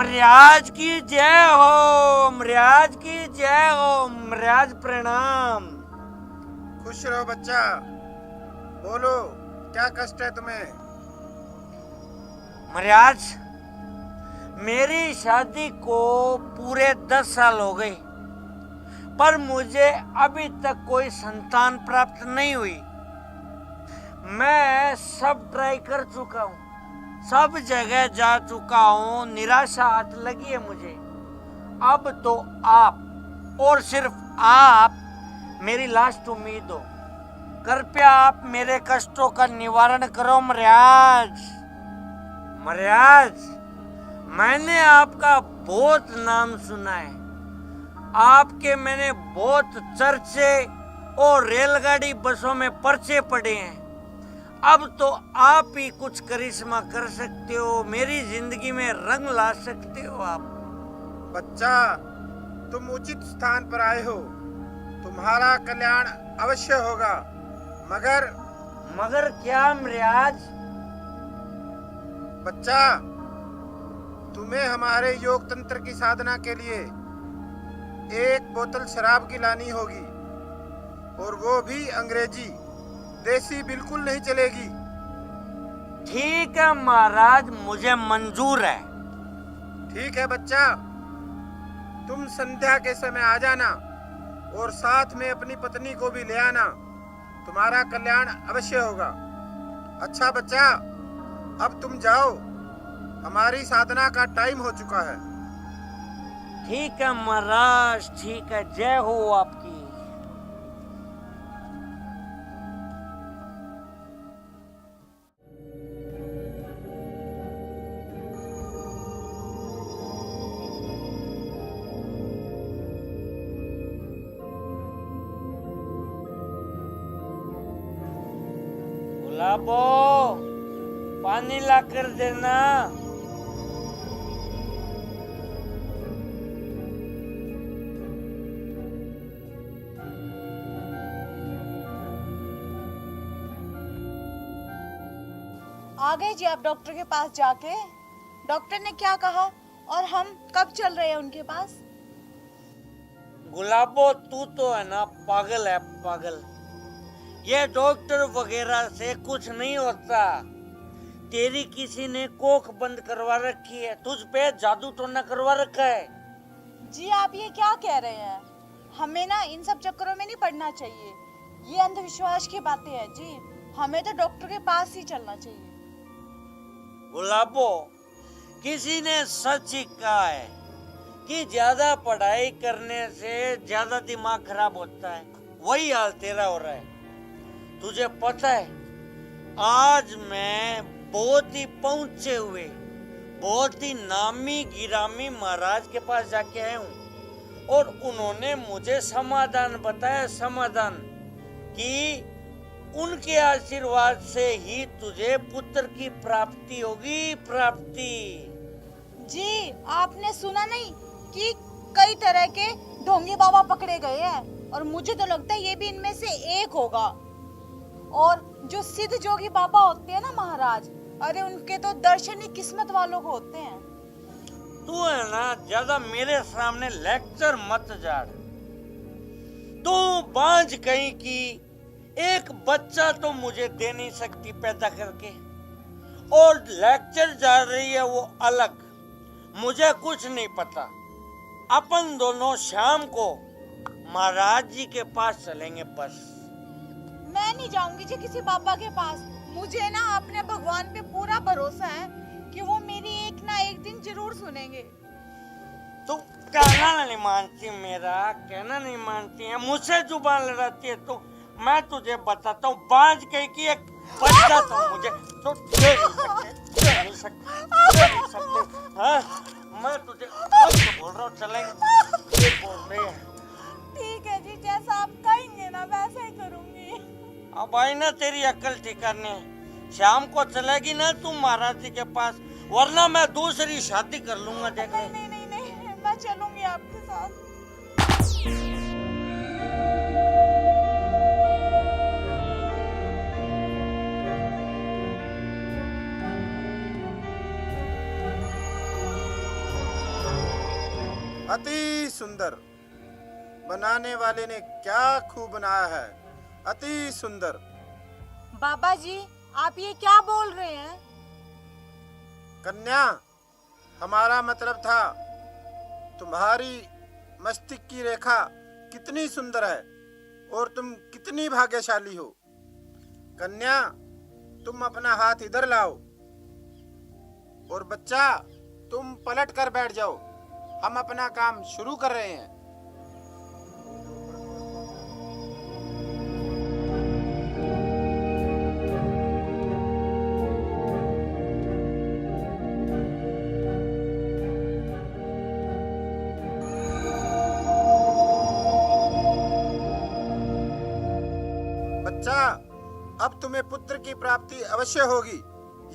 रियाज की जय हो, रियाज की जय हो, रियाज प्रणाम। खुश रहो बच्चा, बोलो क्या कष्ट है तुम्हें? रियाज, मेरी शादी को पूरे 10 साल हो गए, पर मुझे अभी तक कोई संतान प्राप्त नहीं हुई। मैं सब ट्राई कर चुका हूँ, सब जगह जा चुका हूँ, निराशा हाथ लगी है मुझे। अब तो आप और सिर्फ आप मेरी लास्ट उम्मीद हो। कृपया आप मेरे कष्टों का निवारण करो मरियाज। मरियाज, मैंने आपका बहुत नाम सुना है, आपके मैंने बहुत चर्चे और रेलगाड़ी बसों में पर्चे पड़े हैं। अब तो आप ही कुछ करिश्मा कर सकते हो, मेरी जिंदगी में रंग ला सकते हो आप। बच्चा, तुम उचित स्थान पर आए हो, तुम्हारा कल्याण अवश्य होगा। मगर क्या रियाज? बच्चा, तुम्हें हमारे योग तंत्र की साधना के लिए 1 बोतल शराब की लानी होगी, और वो भी अंग्रेजी, देसी बिल्कुल नहीं चलेगी। ठीक है महाराज, मुझे मंजूर है। ठीक है बच्चा, तुम संध्या के समय आ जाना और साथ में अपनी पत्नी को भी ले आना, तुम्हारा कल्याण अवश्य होगा। अच्छा बच्चा, अब तुम जाओ, हमारी साधना का टाइम हो चुका है। ठीक है महाराज, ठीक है, जय हो आपकी। गुलाबो, पानी ला कर देना। आ गए जी आप डॉक्टर के पास जाके? डॉक्टर ने क्या कहा और हम कब चल रहे हैं उनके पास? गुलाबो, तू तो है ना पागल है, पागल। ये डॉक्टर वगैरह से कुछ नहीं होता। तेरी किसी ने कोख बंद करवा रखी है, तुझ पे जादू टोना करवा रखा है। जी आप ये क्या कह रहे हैं? हमें ना इन सब चक्करों में नहीं पड़ना चाहिए, ये अंधविश्वास की बातें हैं जी। हमें तो डॉक्टर के पास ही चलना चाहिए। गुलाबो, किसी ने सच ही कहा है कि ज्यादा पढ़ाई करने से ज्यादा दिमाग खराब होता है। वही हाल तेरा हो रहा है। तुझे पता है, आज मैं बहुत ही पहुंचे हुए, बहुत ही नामी गिरामी महाराज के पास जाके आया हूँ, और उन्होंने मुझे समाधान बताया, समाधान कि उनके आशीर्वाद से ही तुझे पुत्र की प्राप्ति होगी, प्राप्ति। जी आपने सुना नहीं कि कई तरह के ढोंगी बाबा पकड़े गए हैं, और मुझे तो लगता है ये भी इनमें से एक होगा। और जो सिद्ध जोगी बाबा होते हैं ना महाराज, अरे उनके तो दर्शन ही किस्मत वालों को होते हैं। तू है ना ज्यादा मेरे सामने लेक्चर मत झाड़। तू बांझ कहीं की, एक बच्चा तो मुझे दे नहीं सकती पैदा करके, और लेक्चर जा रही है वो अलग। मुझे कुछ नहीं पता। अपन दोनों शाम को महाराज जी के पास चलेंगे बस। मैं नहीं जाऊंगी जी किसी बाबा के पास। मुझे ना अपने भगवान पे पूरा भरोसा है कि वो मेरी एक ना एक दिन जरूर सुनेंगे। तू कहना नहीं मानती, मेरा कहना नहीं मानती है, मुझसे जुबान लड़ाती है। तो मैं तुझे बताता हूँ, बांझ कहीं की एक बच्चा तो मुझे तो दे नहीं सकते। हाँ, मैं तुझे तो बोल रहा हूँ, चलेंगे। ये बोल रही है। ठीक है जी, जैसा आप कहेंगे ना वैसा ही करूंगी। अब आई ना तेरी अक्ल ठिकाने। शाम को चलेगी ना तू महाराज जी के पास, वरना मैं दूसरी शादी कर लूंगा। देख ले। नहीं नहीं नहीं, मैं चलूंगी आपके साथ। अति सुंदर। बनाने वाले ने क्या खूब बनाया है, अति सुंदर। बाबा जी, आप ये क्या बोल रहे हैं? कन्या, हमारा मतलब था तुम्हारी मस्तिष्क की रेखा कितनी सुंदर है और तुम कितनी भाग्यशाली हो। कन्या, तुम अपना हाथ इधर लाओ और बच्चा तुम पलट कर बैठ जाओ। हम अपना काम शुरू कर रहे हैं। बच्चा, अब तुम्हें पुत्र की प्राप्ति अवश्य होगी,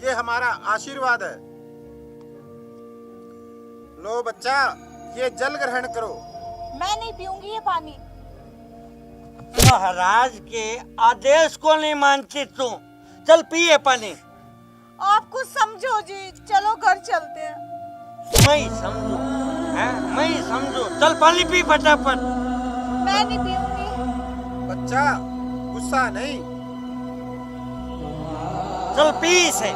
ये हमारा आशीर्वाद है। लो बच्चा, ये जल ग्रहण करो। मैं नहीं पीऊंगी ये पानी। महाराज के आदेश को नहीं मानती तू। चल पिए पानी। आप कुछ समझो जी, चलो घर चलते हैं। मैं ही समझू, हैं? मैं ही समझू। चल पानी पी फटाफट। मैं नहीं पीऊंगी। बच्चा, गुस्सा नहीं। चल पी इसे।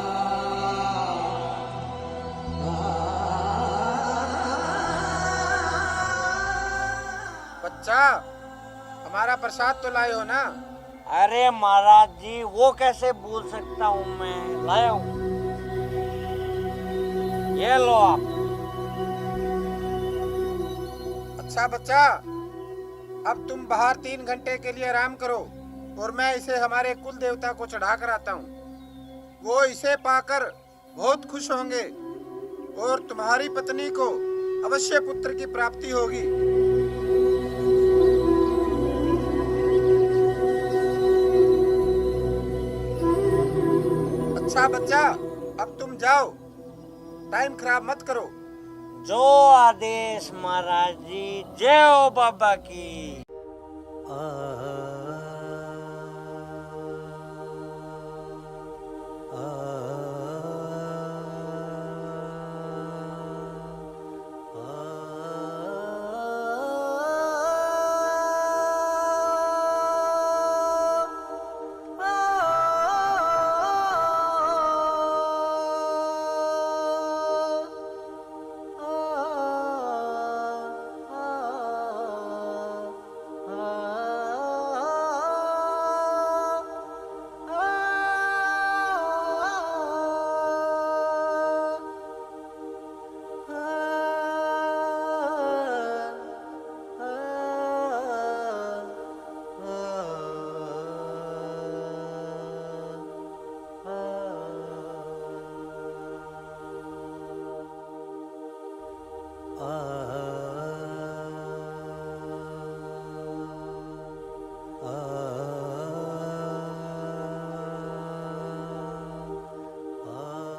बच्चा, हमारा प्रसाद तो लाए हो ना? अरे महाराज जी, वो कैसे भूल सकता हूँ मैं, लाया हूँ। ये लो आप। अच्छा बच्चा, अब तुम बाहर 3 घंटे के लिए आराम करो और मैं इसे हमारे कुल देवता को चढ़ा कर आता हूँ। वो इसे पाकर बहुत खुश होंगे और तुम्हारी पत्नी को अवश्य पुत्र की प्राप्ति होगी। अच्छा बच्चा, अब तुम जाओ, टाइम खराब मत करो। जो आदेश महाराज जी। जय हो बाबा की।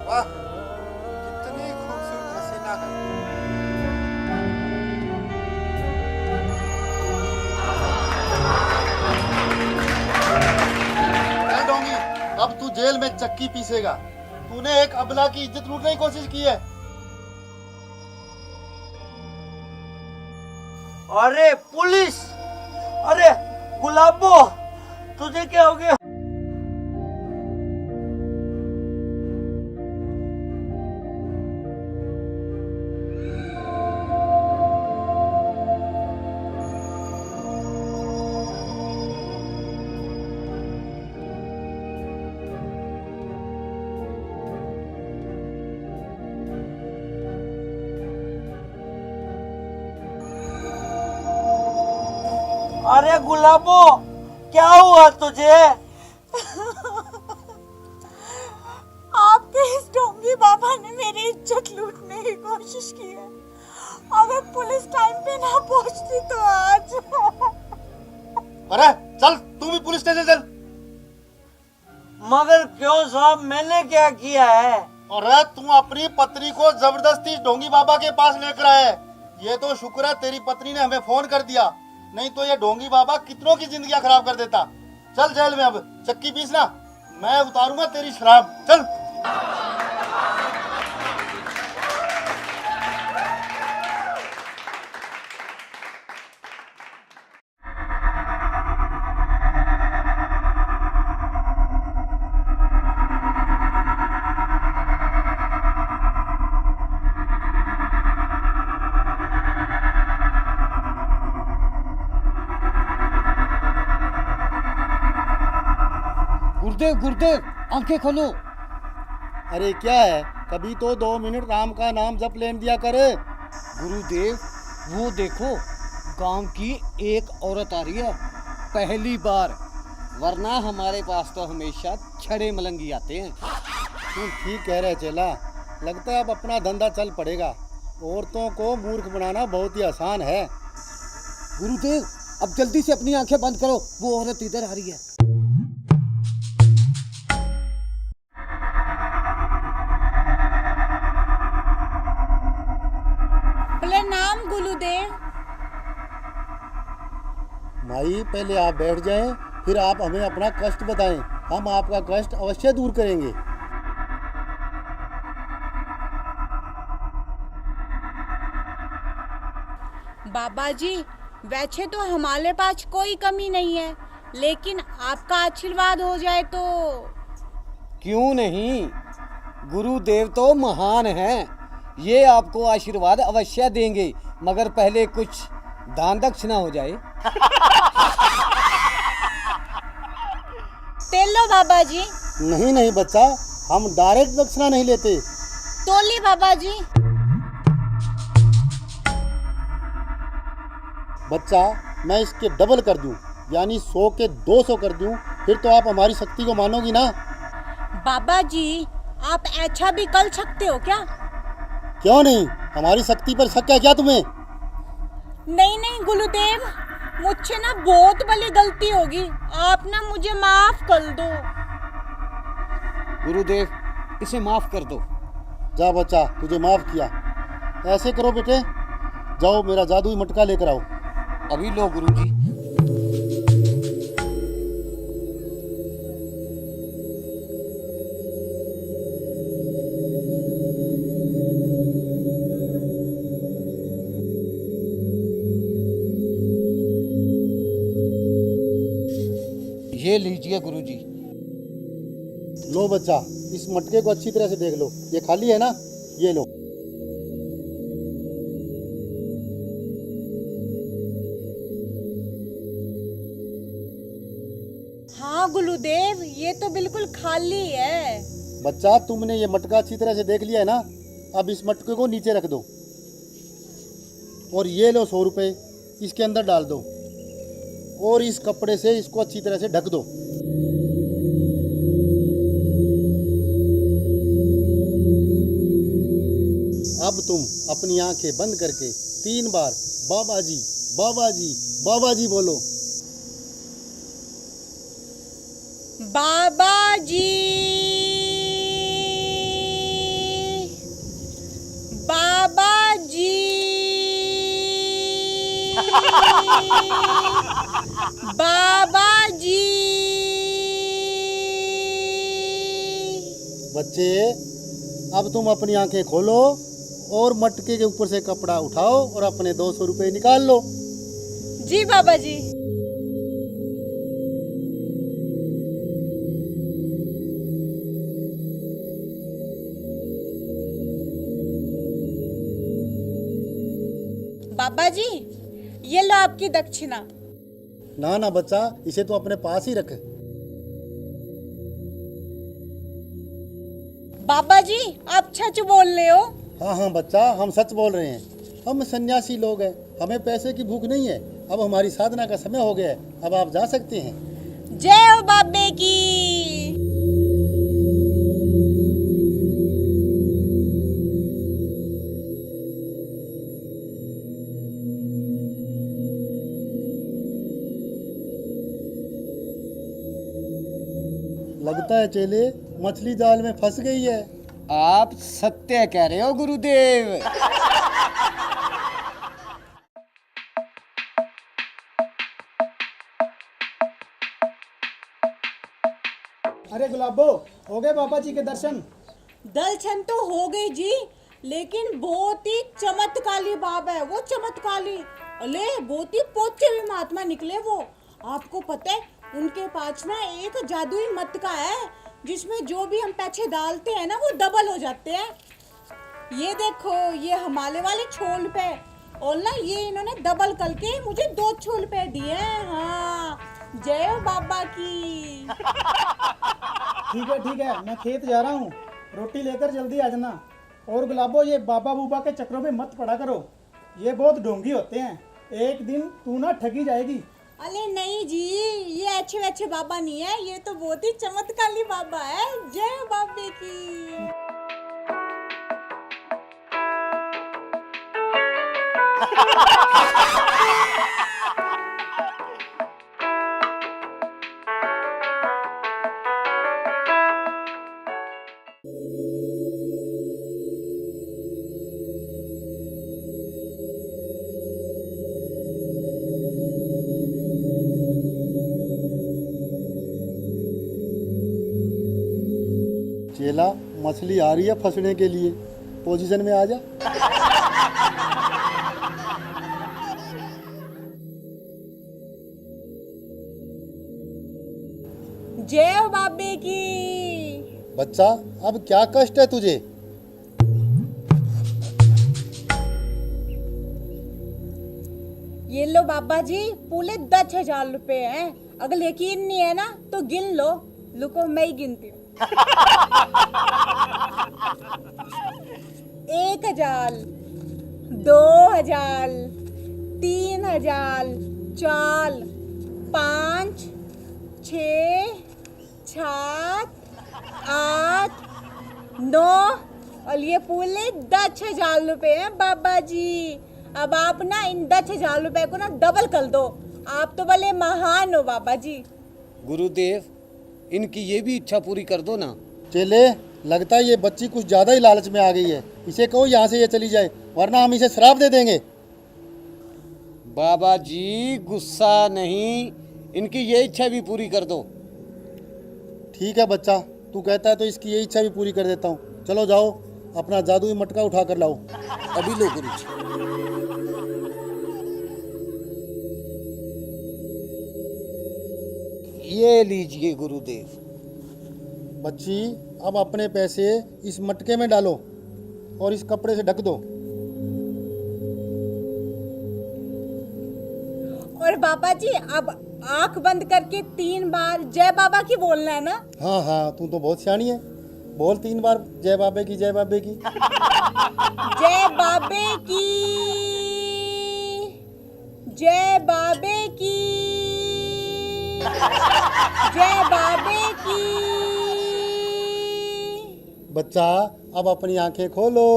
वाह, कितनी खूबसूरत हसीना है। ए डोंगी, अब तू जेल में चक्की पीसेगा। तूने एक अबला की इज्जत लूटने की कोशिश की है। अरे पुलिस! अरे गुलाबो, तुझे क्या हो गया? अरे गुलाबो, क्या हुआ तुझे? आपके इस ढोंगी बाबा ने मेरी इज्जत लूटने की कोशिश की है। अगर पुलिस टाइम पे ना पहुंचती तो आज। अरे चल, तू भी पुलिस स्टेशन चल। मगर क्यों साहब, मैंने क्या किया है? अरे तू अपनी पत्नी को जबरदस्ती ढोंगी बाबा के पास लेकर आया है। ये तो शुक्र है तेरी पत्नी ने हमें फोन कर दिया, नहीं तो ये ढोंगी बाबा कितनों की जिंदगियां खराब कर देता। चल जेल में, अब चक्की पीसना, मैं उतारूंगा तेरी शराब। चल। गुरुदेव गुरुदेव आंखें खोलो। अरे क्या है, कभी तो 2 मिनट राम का नाम जप लेन दिया करे। गुरुदेव वो देखो, गांव की एक औरत आ रही है, पहली बार, वरना हमारे पास तो हमेशा छड़े मलंगी आते हैं। तुम ठीक कह रहे चेला, लगता है अब अपना धंधा चल पड़ेगा। औरतों को मूर्ख बनाना बहुत ही आसान है। गुरुदेव अब जल्दी से अपनी आंखें बंद करो, वो औरत इधर आ रही है। प्रणाम गुरुदेव। माई पहले आप बैठ जाएं, फिर आप हमें अपना कष्ट बताएं, हम आपका कष्ट अवश्य दूर करेंगे। बाबा जी, वैसे तो हमारे पास कोई कमी नहीं है, लेकिन आपका आशीर्वाद हो जाए तो। क्यों नहीं, गुरुदेव तो महान हैं, ये आपको आशीर्वाद अवश्य देंगे, मगर पहले कुछ दान दक्षिणा हो जाए। तेलो बाबा जी। नहीं नहीं बच्चा, हम डायरेक्ट दक्षिणा नहीं लेते। तोली बाबा जी। बच्चा, मैं इसके डबल कर दूं, यानी 100 के 200 कर दूं, फिर तो आप हमारी शक्ति को मानोगी ना। बाबा जी, आप ऐसा भी कर सकते हो क्या? क्यों नहीं, हमारी शक्ति पर शक है क्या तुम्हें? नहीं नहीं गुरुदेव, मुझसे ना बहुत बड़ी गलती होगी, आप ना मुझे माफ कर दो। गुरुदेव इसे माफ कर दो। जा बच्चा, तुझे माफ किया। ऐसे करो बेटे, जाओ मेरा जादुई मटका लेकर आओ। अभी लो गुरुजी। ये लीजिए गुरुजी। लो बच्चा, इस मटके को अच्छी तरह से देख लो, ये खाली है ना, ये लो। हाँ गुरुदेव, ये तो बिल्कुल खाली है। बच्चा, तुमने ये मटका अच्छी तरह से देख लिया है ना, अब इस मटके को नीचे रख दो और ये लो 100 रुपए, इसके अंदर डाल दो और इस कपड़े से इसको अच्छी तरह से ढक दो। अब तुम अपनी आंखें बंद करके 3 बार बाबा जी बाबा जी बाबा जी बोलो। बाबा जी, बाबा जी, बाबा जी। बच्चे, अब तुम अपनी आंखें खोलो और मटके के ऊपर से कपड़ा उठाओ और अपने 200 रुपए निकाल लो। जी बाबा जी। बाबा जी, ये लो आपकी दक्षिणा। ना ना बच्चा, इसे तो अपने पास ही रख। बाबा जी, आप सच बोल रहे हो? हाँ हाँ बच्चा, हम सच बोल रहे हैं। हम सन्यासी लोग हैं, हमें पैसे की भूख नहीं है। अब हमारी साधना का समय हो गया है, अब आप जा सकते हैं। जय हो बाबे की। लगता है चेले मछली जाल में फंस गई है। आप सत्य कह रहे हो गुरुदेव। अरे गुलाबो, हो गए बाबा जी के दर्शन? दर्शन तो हो गई जी, लेकिन बहुत ही चमत्कारी बाबा है वो, चमत्कारी। अले बहुत ही पोचे हुए महात्मा निकले वो। आपको पता है, उनके पास ना एक जादुई मटका है जिसमें जो भी हम पैसे डालते हैं ना वो डबल हो जाते हैं। ये देखो, ये हमारे वाले छोल पे, और ना ये इन्होंने डबल करके मुझे 2 छोल पे दिए हैं। हाँ, जय हो बाबा की। ठीक है, मैं खेत जा रहा हूँ। रोटी लेकर जल्दी आ जाना। और गुलाबो, ये बाबा बूबा के चक्रों में मत पड़ा करो, ये बहुत ढोंगी होते हैं। एक दिन तू ना ठगी जाएगी। अरे नहीं जी, ये अच्छे बाबा नहीं है, ये तो बहुत ही चमत्कारी बाबा है। जय बाबे की। चेला, मछली आ रही है फंसने के लिए, पोजीशन में आ जा। जय बाबे की। बच्चा, अब क्या कष्ट है तुझे? ये लो बाबा जी, पूरे 10,000 रुपए हैं। अगर यकीन नहीं है ना तो गिन लो। लुको, मैं ही गिनती हूँ। 1,000, 2,000, 3,000, 4, 5, 6, 7, 8, 9 और ये पूरे 10,000 रुपए हैं बाबा जी। अब आप ना इन 10,000 रुपए को ना डबल कर दो। आप तो भले महान हो बाबा जी। गुरुदेव, इनकी ये भी इच्छा पूरी कर दो ना। चेले, लगता है ये बच्ची कुछ ज्यादा ही लालच में आ गई है। इसे कहो यहाँ से ये चली जाए, वरना हम इसे श्राप दे देंगे। बाबा जी गुस्सा नहीं, इनकी ये इच्छा भी पूरी कर दो। ठीक है बच्चा, तू कहता है तो इसकी ये इच्छा भी पूरी कर देता हूँ। चलो जाओ, अपना जादुई मटका उठा कर लाओ। अभी लो गुरु जी। ये लीजिए गुरुदेव। बच्ची, अब अपने पैसे इस मटके में डालो और इस कपड़े से ढक दो। और बाबा जी, अब आंख बंद करके 3 बार जय बाबा की बोलना है ना। हाँ हाँ, तू तो बहुत सियानी है। बोल 3 बार जय बाबे की, जय बाबे की। जय बाबे की, जय बाबे की, जय बाबे की। बच्चा, अब अपनी आंखें खोलो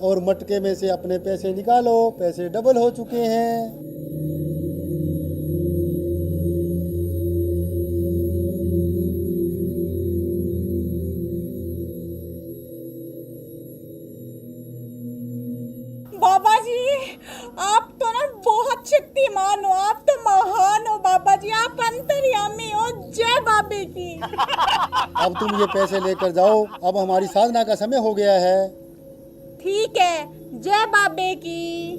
और मटके में से अपने पैसे निकालो। पैसे डबल हो चुके हैं। बाबा जी, आप तो ना बहुत शक्तिमान हो, आप तो महान हो बाबा जी, आप अंतर्यामी हो। जय बाबे की। अब तुम ये पैसे लेकर जाओ, अब हमारी साधना का समय हो गया है। ठीक है, जय बाबे की।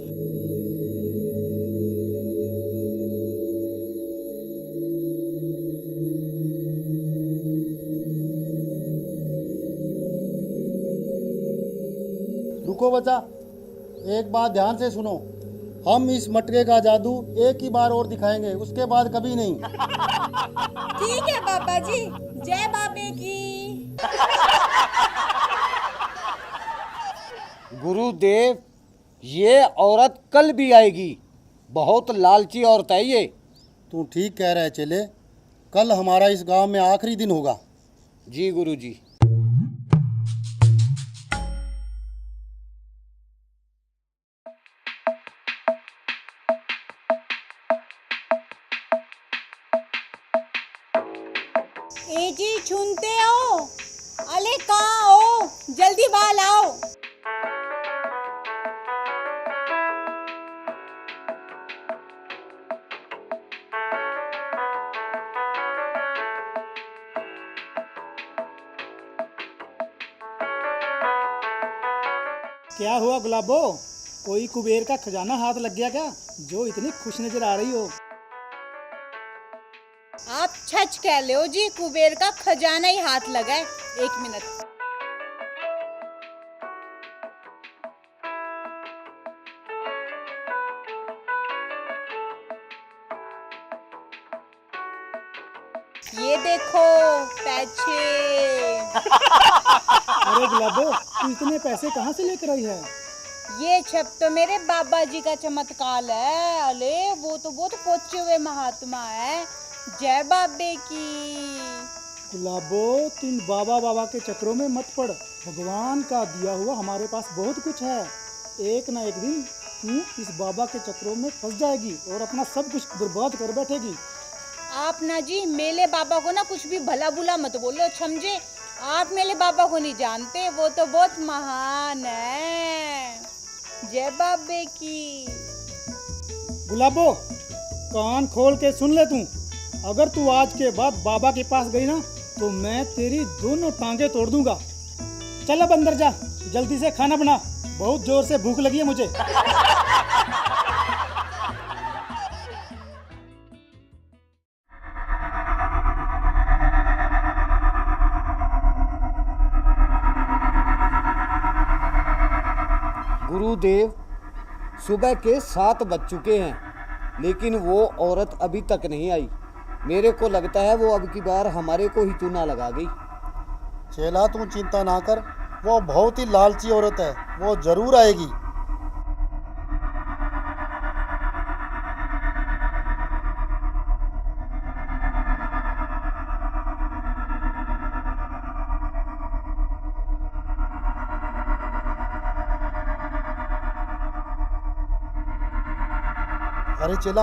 रुको बच्चा, एक बात ध्यान से सुनो। हम इस मटके का जादू एक ही बार और दिखाएंगे, उसके बाद कभी नहीं। ठीक है बाबा जी, जय बाबे की। गुरुदेव, ये औरत कल भी आएगी। बहुत लालची औरत है ये। तू ठीक कह रहा है चेले, कल हमारा इस गांव में आखिरी दिन होगा। जी गुरु जी। ए जी, सुनते हो? अरे कहाँ हो? जल्दी बाहर आओ। क्या हुआ गुलाबो, कोई कुबेर का खजाना हाथ लग गया क्या, जो इतनी खुश नजर आ रही हो? आप सच कह रहे हो जी, कुबेर का खजाना ही हाथ लगा है। 1 मिनट। ये देखो, अच्छे। अरे गुलाबो, तू इतने पैसे कहाँ से लेकर आई है? ये छप तो मेरे बाबा जी का चमत्कार है। अरे वो तो बहुत पहुंचे हुए महात्मा है। जय बाबे की। गुलाबो, तुम बाबा के चक्रों में मत पड़। भगवान का दिया हुआ हमारे पास बहुत कुछ है। एक ना एक दिन तू इस बाबा के चक्रों में फंस जाएगी और अपना सब कुछ बर्बाद कर बैठेगी। आप ना जी मेले बाबा को ना कुछ भी भला बुला मत बोलो, समझे? आप मेले बाबा को नहीं जानते, वो तो बहुत महान है। जय बाबे की। गुलाबो, कान खोल के सुन ले तू। अगर तू आज के बाद बाबा के पास गई ना तो मैं तेरी दोनों टांगे तोड़ दूंगा। चल अब अंदर जा, जल्दी से खाना बना, बहुत जोर से भूख लगी है मुझे। गुरुदेव, सुबह के 7 बज चुके हैं, लेकिन वो औरत अभी तक नहीं आई। मेरे को लगता है वो अब की बार हमारे को ही चूना लगा गई। चेला तू चिंता ना कर, वो बहुत ही लालची औरत है, वो जरूर आएगी। अरे चेला,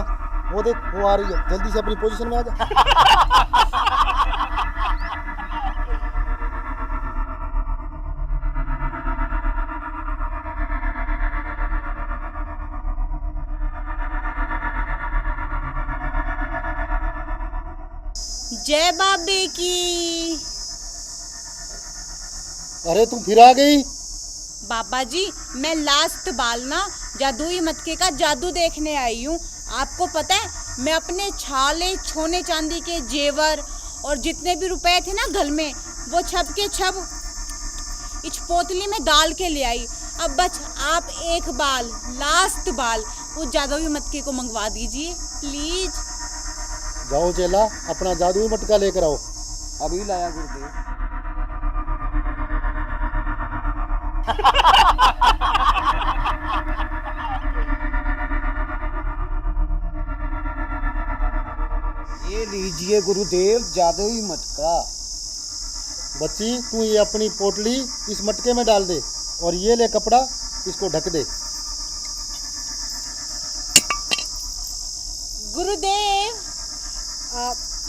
वो देख, वो आ रही है, जल्दी से अपनी पोजीशन में आ जा। जय बाबे की। अरे तुम फिर आ गई? बाबा जी, मैं लास्ट बाल ना जादुई मटके का जादू देखने आई हूँ। आपको पता है, मैं अपने छाले सोने चांदी के जेवर और जितने भी रुपए थे ना घर में, वो छप के छप इस पोतली में डाल के ले आई। अब बस आप एक बाल, लास्ट बाल, उस जादुई मटके को मंगवा दीजिए प्लीज। जाओ चेला, अपना जादुई मटका लेकर आओ। अभी लाया गुरुदेव। ये लीजिए गुरुदेव, जादुई मटका। बच्ची, तू ये अपनी पोटली इस मटके में डाल दे और ये ले कपड़ा, इसको ढक दे। गुरुदेव,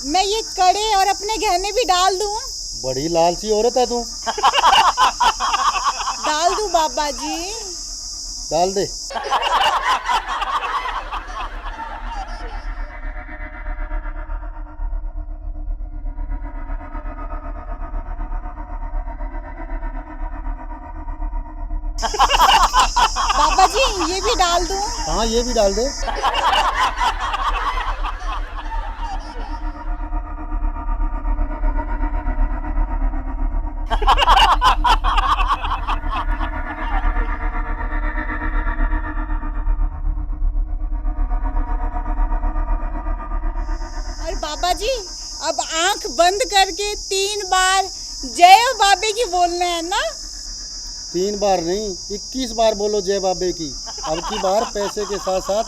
मैं ये कड़े और अपने गहने भी डाल दूं? बड़ी लालची औरत है तू। डाल दूं बाबा जी? डाल दे। बाबा जी, ये भी डाल दूं? हाँ, ये भी डाल दे। और बाबा जी, अब आंख बंद करके 3 बार जय हो बाबे की बोलना है ना? 3 बार नहीं, 21 बार बोलो जय बाबे की। अब की बार पैसे के साथ साथ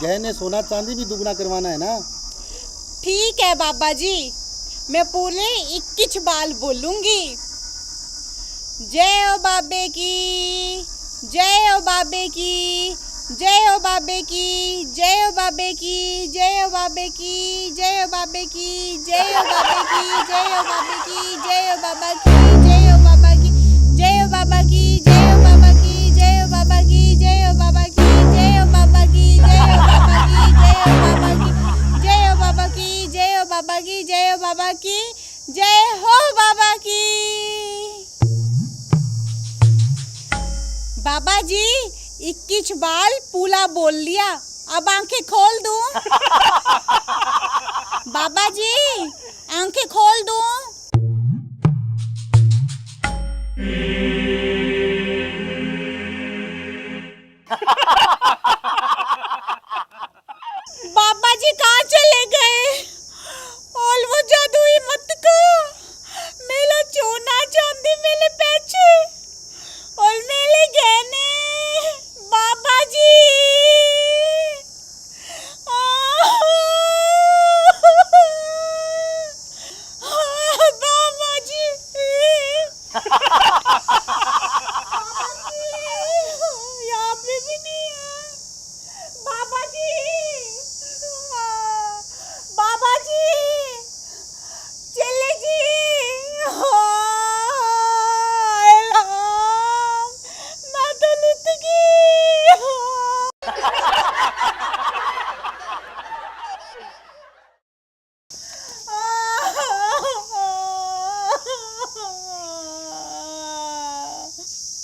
गहने, सोना चांदी भी दुगना करवाना है ना। ठीक है बाबा जी, मैं पूरे 21 बार बोलूंगी। जय हो बाबे की, जय हो बाबे की, जय हो बाबे की, जय हो बाबे की, जय हो बाबे की, जय हो बाबे की, जय हो बाबे की, जय हो बाबे की, जय हो बाबा की, जय हो बाबा की, जय हो बाबा की, जय हो बाबा की, जय हो बाबा की, जय हो बाबा की, जय हो बाबा की, जय हो बाबा की, जय हो बाबा की, जय हो बाबा की, जय हो बाबा की, जय हो बाबा की, जय हो बाबा की। बाबा जी, 21 बार पूरा बोल लिया, अब आंखें खोल दूं? बाबा जी, आंखें खोल दूं? बाबा जी कहाँ चले गए? और वो जादुई मटका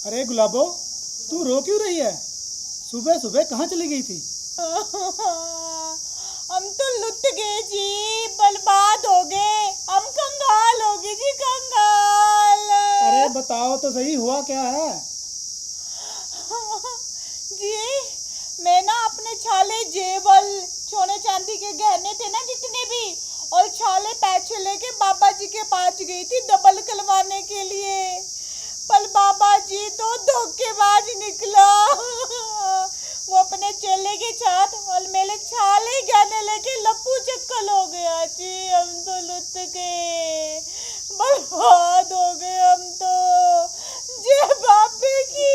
अरे गुलाबो, तू रो क्यों रही है? सुबह सुबह कहाँ चली गई थी? हम तो लुट गए जी, बर्बाद हो गए, हम कंगाल हो गए जी, कंगाल। अरे बताओ तो सही, हुआ क्या है? जी मैं ना अपने छाले जेवल सोने चांदी के गहने थे ना जितने भी, और छाले पैसे लेके बाबा जी के पास गई थी डबल करवाने के लिए, पर बाबा जी तो धोखेबाज निकला। वो अपने चेले के साथ और मेरे छाले गहने लेके लप्पू चक्कर हो गया जी। हम तो लुट गए, बर्बाद हो गए हम तो। जय बाबे की।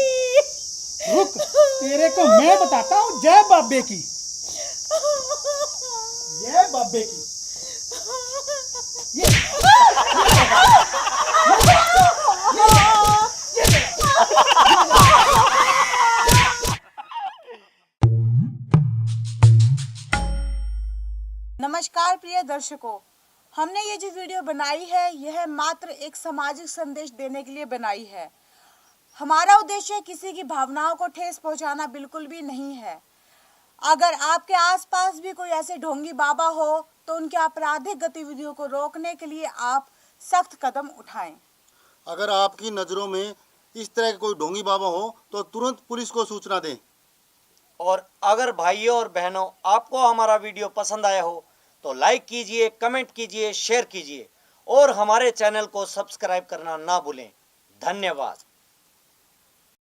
रुक, तेरे को मैं बताता हूँ जय बाबे की। जय बाबे की। नमस्कार प्रिय दर्शकों, हमने ये जो वीडियो बनाई है यह मात्र एक सामाजिक संदेश देने के लिए बनाई है। हमारा उद्देश्य किसी की भावनाओं को ठेस पहुंचाना बिल्कुल भी नहीं है। अगर आपके आसपास भी कोई ऐसे ढोंगी बाबा हो तो उनकी आपराधिक गतिविधियों को रोकने के लिए आप सख्त कदम उठाएं। अगर आपकी नज़रों में इस तरह के कोई ढोंगी बाबा हो तो तुरंत पुलिस को सूचना दें। और अगर भाइयों और बहनों आपको हमारा वीडियो पसंद आया हो तो लाइक कीजिए, कमेंट कीजिए, शेयर कीजिए और हमारे चैनल को सब्सक्राइब करना ना भूलें। धन्यवाद।